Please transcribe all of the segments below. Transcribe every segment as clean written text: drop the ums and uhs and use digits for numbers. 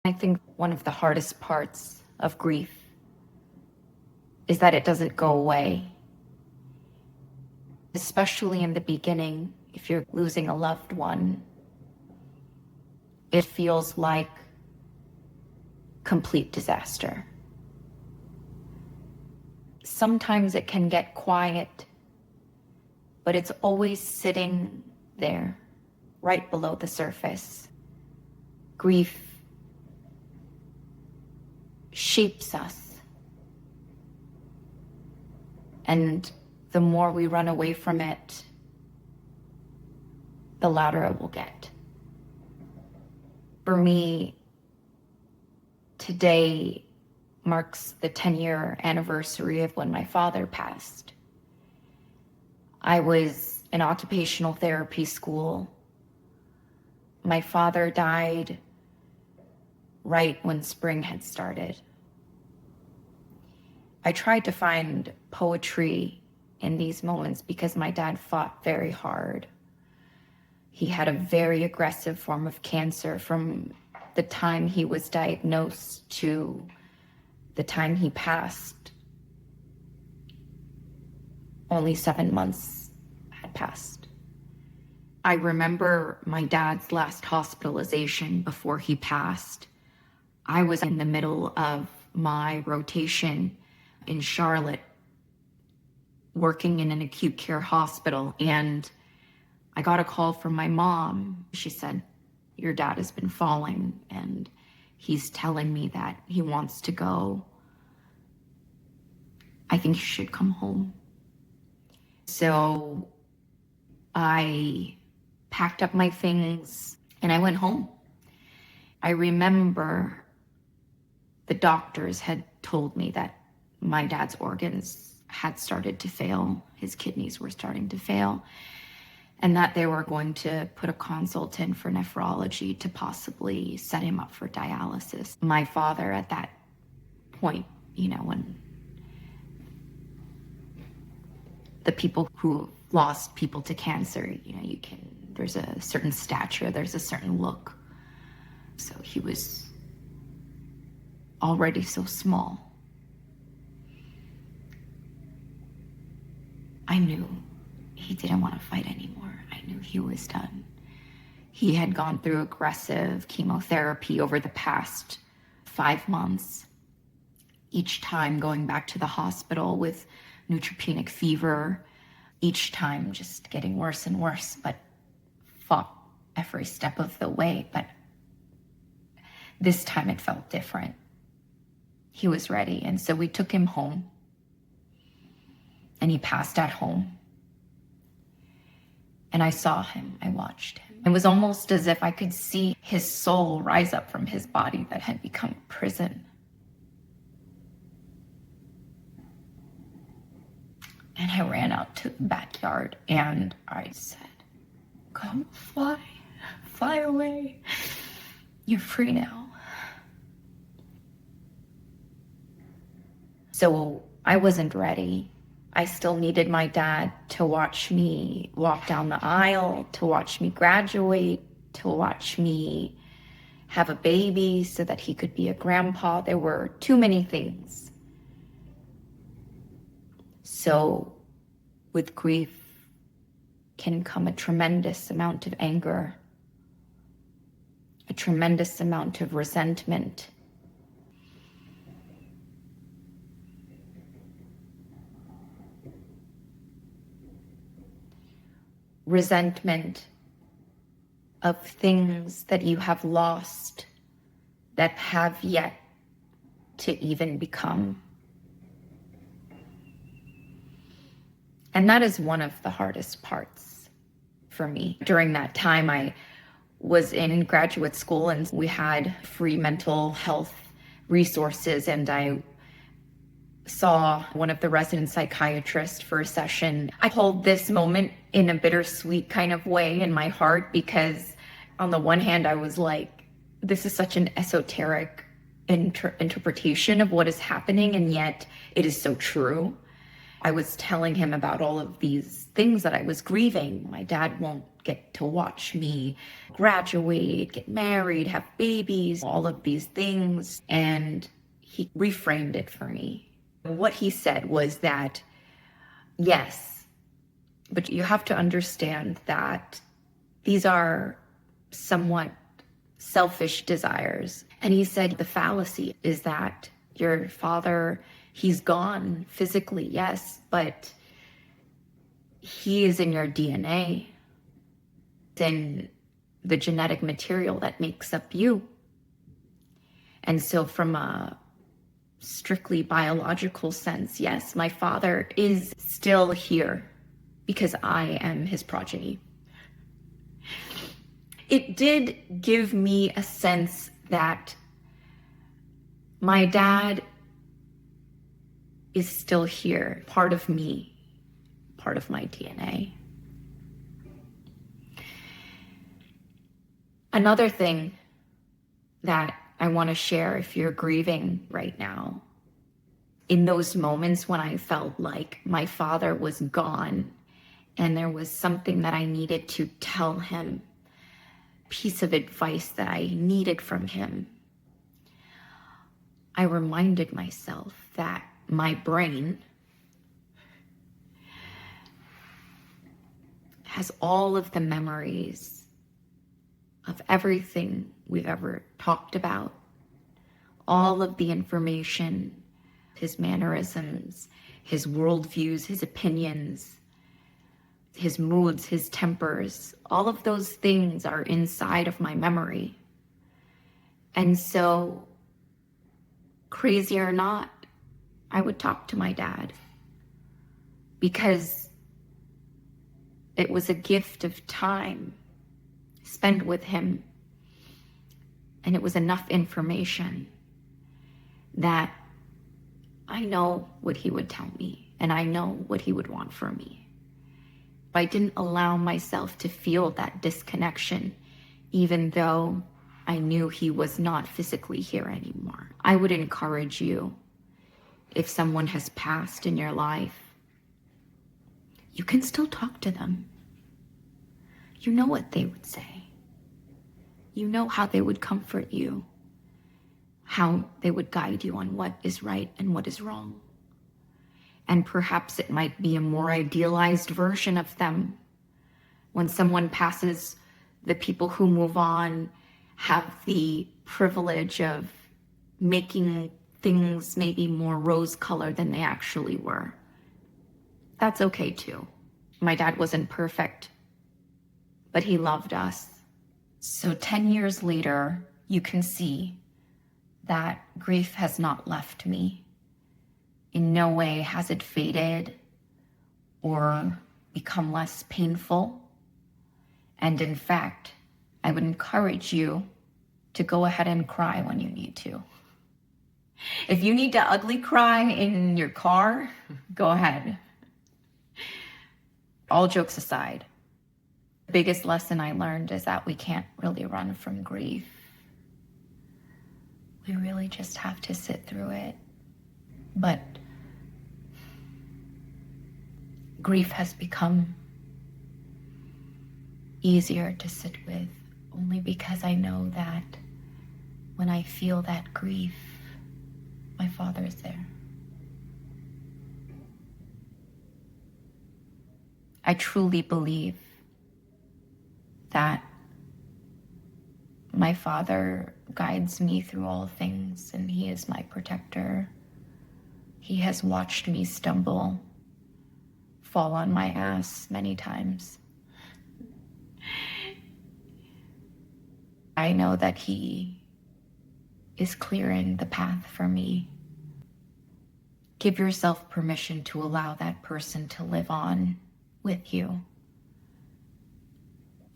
I think one of the hardest parts of grief is that it doesn't go away. Especially in the beginning, if you're losing a loved one, it feels like complete disaster. Sometimes it can get quiet, but it's always sitting there, right below the surface. Grief shapes us. And the more we run away from it, the louder it will get. For me, today marks the 10-year anniversary of when my father passed. I was in occupational therapy school. My father died right when spring had started. I tried to find poetry in these moments because my dad fought very hard. He had a very aggressive form of cancer from the time he was diagnosed to the time he passed. Only 7 months had passed. I remember my dad's last hospitalization before he passed. I was in the middle of my rotation in Charlotte, working in an acute care hospital, and I got a call from my mom. She said, "Your dad has been falling, and he's telling me that he wants to go. I think you should come home." So I packed up my things and I went home. I remember the doctors had told me that my dad's organs had started to fail. His kidneys were starting to fail, and that they were going to put a consult in for nephrology to possibly set him up for dialysis. My father at that point, when the people who lost people to cancer, there's a certain stature, there's a certain look. So he was already so small. I knew he didn't want to fight anymore. I knew he was done. He had gone through aggressive chemotherapy over the past 5 months, each time going back to the hospital with neutropenic fever, each time just getting worse and worse, but fought every step of the way. But this time it felt different. He was ready, and so we took him home, and he passed at home. And I saw him, I watched him. It was almost as if I could see his soul rise up from his body that had become prison. And I ran out to the backyard and I said, "Come, fly away. You're free now." So I wasn't ready. I still needed my dad to watch me walk down the aisle, to watch me graduate, to watch me have a baby so that he could be a grandpa. There were too many things. So with grief can come a tremendous amount of anger, a tremendous amount of resentment. Resentment of things that you have lost that have yet to even become. And that is one of the hardest parts for me. During that time, I was in graduate school and we had free mental health resources, and I saw one of the resident psychiatrists for a session. I hold this moment in a bittersweet kind of way in my heart because on the one hand, I was like, this is such an esoteric interpretation of what is happening, and yet it is so true. I was telling him about all of these things that I was grieving. My dad won't get to watch me graduate, get married, have babies, all of these things. And he reframed it for me. What he said was that, yes, but you have to understand that these are somewhat selfish desires. And he said the fallacy is that your father, he's gone physically, yes, but he is in your DNA. It's in the genetic material that makes up you. And so from a strictly biological sense, yes, my father is still here because I am his progeny. It did give me a sense that my dad is still here, part of me, part of my DNA. Another thing that I want to share, if you're grieving right now, in those moments when I felt like my father was gone and there was something that I needed to tell him, piece of advice that I needed from him, I reminded myself that my brain has all of the memories of everything we've ever talked about, all of the information, his mannerisms, his worldviews, his opinions, his moods, his tempers, all of those things are inside of my memory. And so, crazy or not, I would talk to my dad because it was a gift of time spent with him. And it was enough information that I know what he would tell me and I know what he would want for me. But I didn't allow myself to feel that disconnection, even though I knew he was not physically here anymore. I would encourage you, if someone has passed in your life, you can still talk to them. You know what they would say. You know how they would comfort you, how they would guide you on what is right and what is wrong. And perhaps it might be a more idealized version of them. When someone passes, the people who move on have the privilege of making things maybe more rose-colored than they actually were. That's okay too. My dad wasn't perfect, but he loved us. So 10 years later, you can see that grief has not left me. In no way has it faded or become less painful. And in fact, I would encourage you to go ahead and cry when you need to. If you need to ugly cry in your car, go ahead. All jokes aside, the biggest lesson I learned is that we can't really run from grief. We really just have to sit through it. But grief has become easier to sit with only because I know that when I feel that grief, my father is there. I truly believe that my father guides me through all things and he is my protector. He has watched me stumble, fall on my ass many times. I know that he is clearing the path for me. Give yourself permission to allow that person to live on with you.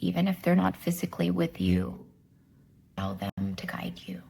Even if they're not physically with you, allow them to guide you.